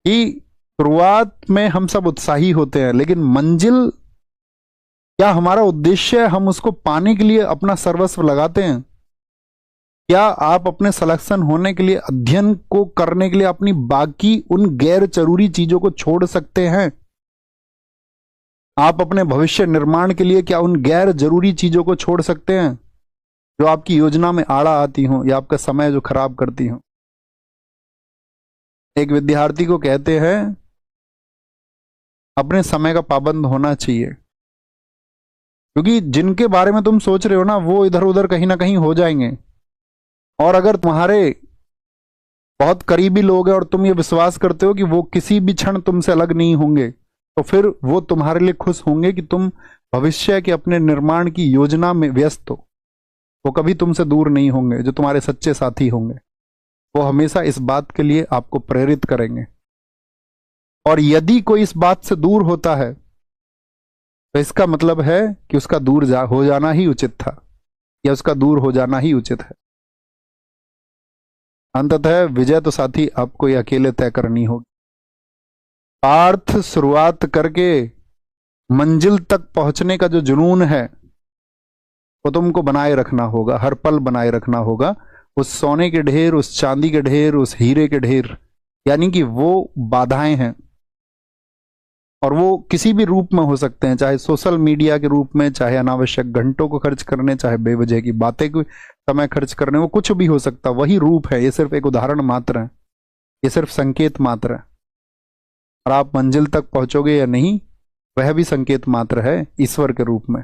कि शुरुआत में हम सब उत्साही होते हैं, लेकिन मंजिल क्या हमारा उद्देश्य है, हम उसको पाने के लिए अपना सर्वस्व लगाते हैं? क्या आप अपने सिलेक्शन होने के लिए, अध्ययन को करने के लिए अपनी बाकी उन गैर जरूरी चीजों को छोड़ सकते हैं? आप अपने भविष्य निर्माण के लिए क्या उन गैर जरूरी चीजों को छोड़ सकते हैं जो आपकी योजना में आड़ा आती हों या आपका समय जो खराब करती हों? एक विद्यार्थी को कहते हैं अपने समय का पाबंद होना चाहिए, क्योंकि जिनके बारे में तुम सोच रहे हो ना, वो इधर उधर कहीं ना कहीं हो जाएंगे। और अगर तुम्हारे बहुत करीबी लोग हैं और तुम ये विश्वास करते हो कि वो किसी भी क्षण तुमसे अलग नहीं होंगे, तो फिर वो तुम्हारे लिए खुश होंगे कि तुम भविष्य के अपने निर्माण की योजना में व्यस्त हो। वो कभी तुमसे दूर नहीं होंगे। जो तुम्हारे सच्चे साथी होंगे वो हमेशा इस बात के लिए आपको प्रेरित करेंगे। और यदि कोई इस बात से दूर होता है तो इसका मतलब है कि उसका हो जाना ही उचित था, या उसका दूर हो जाना ही उचित है। अंततः विजय तो साथी आपको ये अकेले तय करनी होगी। पार्थ, शुरुआत करके मंजिल तक पहुंचने का जो जुनून है वो तुमको बनाए रखना होगा, हर पल बनाए रखना होगा। उस सोने के ढेर, उस चांदी के ढेर, उस हीरे के ढेर, यानी कि वो बाधाएं हैं, और वो किसी भी रूप में हो सकते हैं, चाहे सोशल मीडिया के रूप में, चाहे अनावश्यक घंटों को खर्च करने, चाहे बेवजह की बातें को समय खर्च करने, वो कुछ भी हो सकता, वही रूप है। ये सिर्फ एक उदाहरण मात्र है, ये सिर्फ संकेत मात्र है। और आप मंजिल तक पहुंचोगे या नहीं, वह भी संकेत मात्र है। ईश्वर के रूप में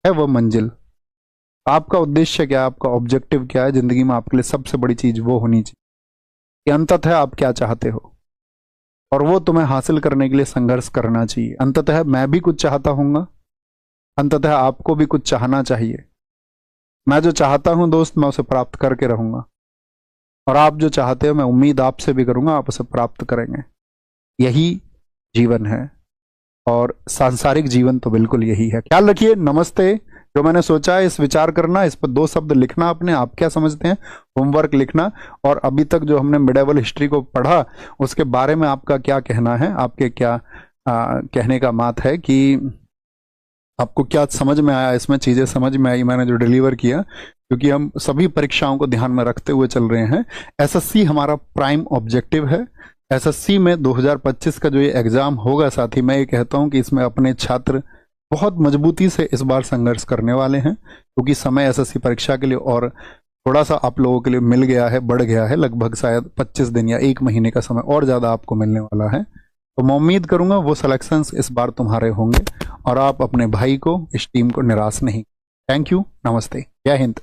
है वह मंजिल। आपका उद्देश्य क्या है, आपका ऑब्जेक्टिव क्या है जिंदगी में? आपके लिए सबसे बड़ी चीज वो होनी चाहिए कि अंततः आप क्या चाहते हो, और वो तुम्हें हासिल करने के लिए संघर्ष करना चाहिए। अंततः मैं भी कुछ चाहता हूंगा, अंततः आपको भी कुछ चाहना चाहिए। मैं जो चाहता हूं दोस्त, मैं उसे प्राप्त करके रहूंगा, और आप जो चाहते हो, मैं उम्मीद आपसे भी करूंगा, आप उसे प्राप्त करेंगे। यही जीवन है, और सांसारिक जीवन तो बिल्कुल यही है। ख्याल रखिए। नमस्ते। जो मैंने सोचा है इस विचार करना, इस पर 2 शब्द लिखना अपने, आप क्या समझते हैं, होमवर्क लिखना। और अभी तक जो हमने मिडेवल हिस्ट्री को पढ़ा उसके बारे में आपका क्या कहना है, आपके क्या कहने का बात है, कि आपको क्या समझ में आया, इसमें चीजें समझ में आई मैंने जो डिलीवर किया। क्योंकि हम सभी परीक्षाओं को ध्यान में रखते हुए चल रहे हैं। एसएससी हमारा प्राइम ऑब्जेक्टिव है। एसएससी में 2025 का जो ये एग्जाम होगा साथी, मैं ये कहता हूं कि इसमें अपने छात्र बहुत मजबूती से इस बार संघर्ष करने वाले हैं, क्योंकि समय एसएससी परीक्षा के लिए और थोड़ा सा आप लोगों के लिए मिल गया है, बढ़ गया है। लगभग शायद 25 दिन या 1 महीने का समय और ज्यादा आपको मिलने वाला है। तो मैं उम्मीद करूंगा वो सिलेक्शंस इस बार तुम्हारे होंगे, और आप अपने भाई को, इस टीम को निराश नहीं। Thank you. नमस्ते। जय हिंद।